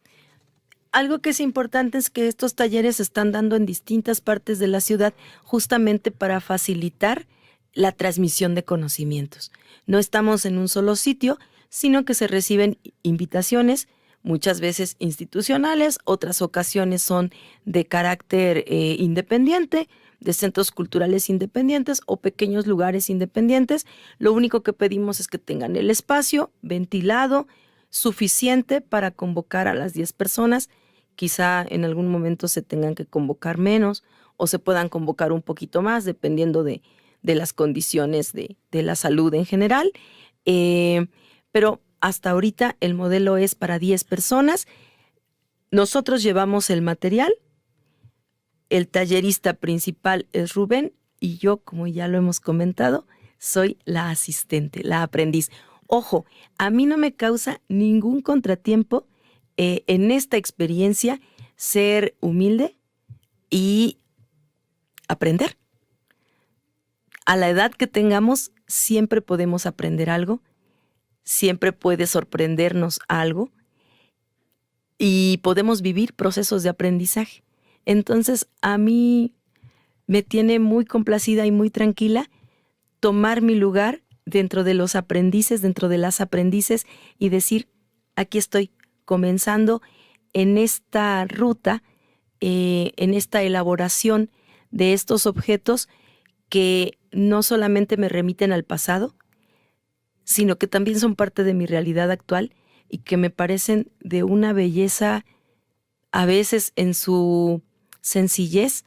Algo que es importante es que estos talleres se están dando en distintas partes de la ciudad justamente para facilitar la transmisión de conocimientos. No estamos en un solo sitio, sino que se reciben invitaciones, muchas veces institucionales, otras ocasiones son de carácter independiente, de centros culturales independientes o pequeños lugares independientes. Lo único que pedimos es que tengan el espacio ventilado, suficiente para convocar a las 10 personas. Quizá en algún momento se tengan que convocar menos o se puedan convocar un poquito más, dependiendo de las condiciones de la salud en general. Pero hasta ahorita el modelo es para 10 personas. Nosotros llevamos el material. El tallerista principal es Rubén y yo, como ya lo hemos comentado, soy la asistente, la aprendiz. Ojo, a mí no me causa ningún contratiempo en esta experiencia ser humilde y aprender. A la edad que tengamos, siempre podemos aprender algo, siempre puede sorprendernos algo y podemos vivir procesos de aprendizaje. Entonces, a mí me tiene muy complacida y muy tranquila tomar mi lugar dentro de los aprendices, dentro de las aprendices, y decir, aquí estoy, comenzando en esta ruta, en esta elaboración de estos objetos que no solamente me remiten al pasado, sino que también son parte de mi realidad actual y que me parecen de una belleza, a veces en su sencillez,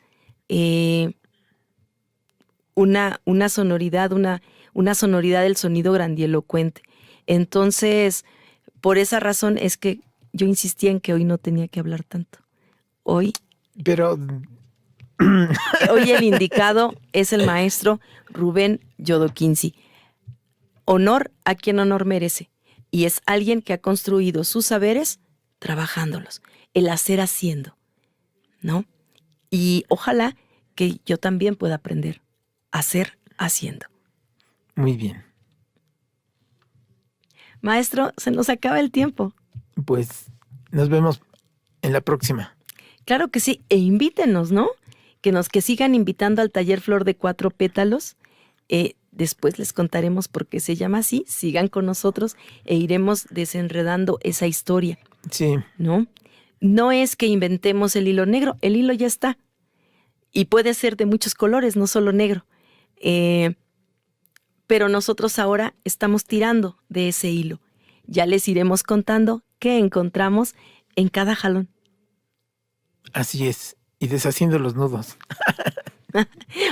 una sonoridad, una sonoridad del sonido grandilocuente. Entonces, por esa razón es que yo insistía en que hoy no tenía que hablar tanto. Hoy el indicado es el maestro Rubén Yodoquinzi. Honor a quien honor merece. Y es alguien que ha construido sus saberes trabajándolos. El hacer haciendo, ¿no? Y ojalá que yo también pueda aprender a hacer haciendo. Muy bien. Maestro, se nos acaba el tiempo. Pues nos vemos en la próxima. Claro que sí, e invítenos, ¿no? Que sigan invitando al taller Flor de 4 pétalos. Después les contaremos por qué se llama así. Sigan con nosotros e iremos desenredando esa historia. Sí. ¿No? No es que inventemos el hilo negro, el hilo ya está. Y puede ser de muchos colores, no solo negro. Pero nosotros ahora estamos tirando de ese hilo. Ya les iremos contando qué encontramos en cada jalón. Así es. Y deshaciendo los nudos.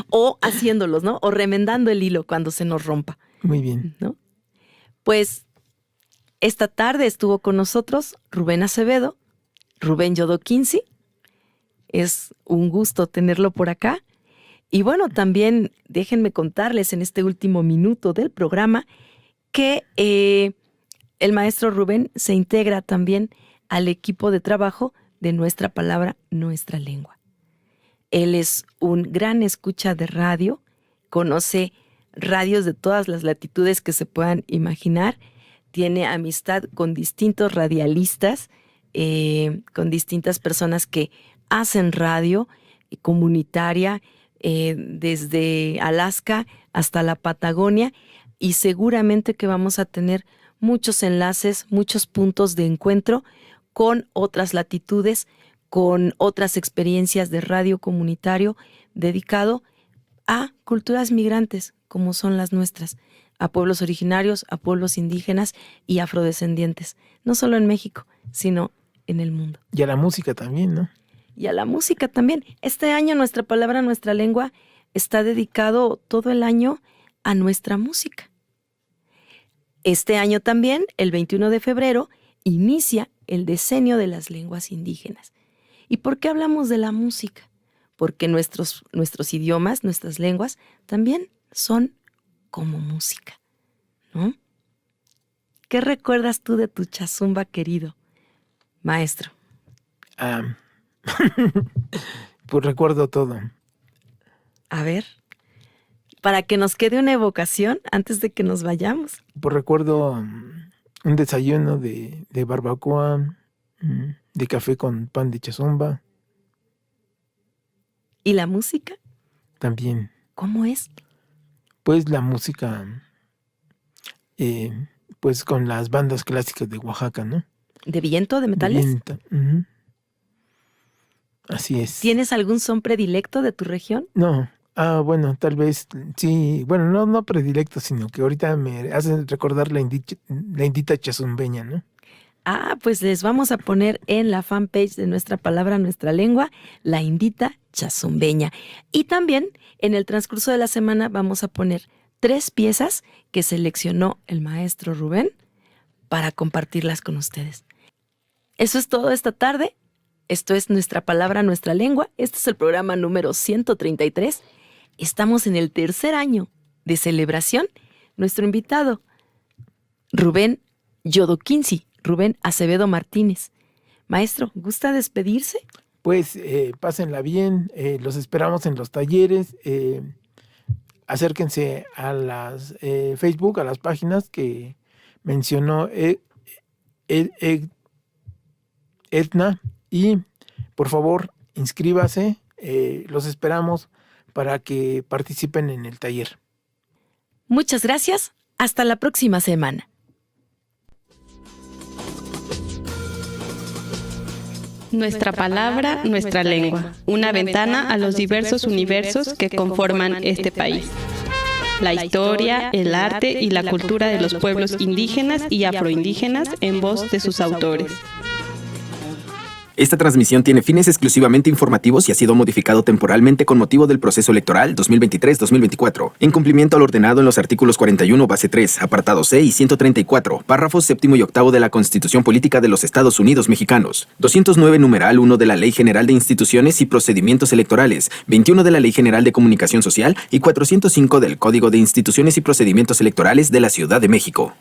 O haciéndolos, ¿no? O remendando el hilo cuando se nos rompa. Muy bien. ¿No? Pues esta tarde estuvo con nosotros Rubén Acevedo, Rubén Yodoquinzi. Es un gusto tenerlo por acá. Y bueno, también déjenme contarles en este último minuto del programa que el maestro Rubén se integra también al equipo de trabajo de nuestra palabra, nuestra lengua. Él es un gran escucha de radio, conoce radios de todas las latitudes que se puedan imaginar, tiene amistad con distintos radialistas, con distintas personas que hacen radio comunitaria, desde Alaska hasta la Patagonia, y seguramente que vamos a tener muchos enlaces, muchos puntos de encuentro con otras latitudes, con otras experiencias de radio comunitario dedicado a culturas migrantes como son las nuestras, a pueblos originarios, a pueblos indígenas y afrodescendientes, no solo en México, sino en el mundo. Y a la música también, ¿no? Y a la música también. Este año Nuestra Palabra, Nuestra Lengua está dedicado todo el año a nuestra música. Este año también, el 21 de febrero, inicia el Decenio de las Lenguas Indígenas. ¿Y por qué hablamos de la música? Porque nuestros idiomas, nuestras lenguas, también son como música, ¿no? ¿Qué recuerdas tú de tu chazumba querido, maestro? Pues recuerdo todo. A ver, para que nos quede una evocación antes de que nos vayamos. Pues recuerdo un desayuno de barbacoa, de café con pan de chazumba. ¿Y la música? También. ¿Cómo es? Pues la música, pues con las bandas clásicas de Oaxaca, ¿no? ¿De viento, de metales? Viento. Así es. ¿Tienes algún son predilecto de tu región? No. Bueno, tal vez sí. Bueno, no predilecto, sino que ahorita me hace recordar la indita chazumbeña, ¿no? Pues les vamos a poner en la fanpage de Nuestra Palabra, Nuestra Lengua, la indita chazumbeña. Y también en el transcurso de la semana vamos a poner 3 piezas que seleccionó el maestro Rubén para compartirlas con ustedes. Eso es todo esta tarde. Esto es Nuestra Palabra, Nuestra Lengua. Este es el programa número 133. Estamos en el 3er año de celebración. Nuestro invitado, Rubén Yodoquinci, Rubén Acevedo Martínez. Maestro, ¿gusta despedirse? Pues pásenla bien, los esperamos en los talleres. Acérquense a las Facebook, a las páginas que mencionó Edna, y por favor inscríbase, los esperamos para que participen en el taller. Muchas gracias, hasta la próxima semana. Nuestra palabra, nuestra lengua. Una ventana a los diversos universos que conforman este país. La historia, el arte y la cultura de los pueblos indígenas y afroindígenas en voz de sus autores. Esta transmisión tiene fines exclusivamente informativos y ha sido modificado temporalmente con motivo del proceso electoral 2023-2024, en cumplimiento a lo ordenado en los artículos 41, base 3, apartado C y 134, párrafos 7º y 8º de la Constitución Política de los Estados Unidos Mexicanos, 209, numeral 1 de la Ley General de Instituciones y Procedimientos Electorales, 21 de la Ley General de Comunicación Social y 405 del Código de Instituciones y Procedimientos Electorales de la Ciudad de México.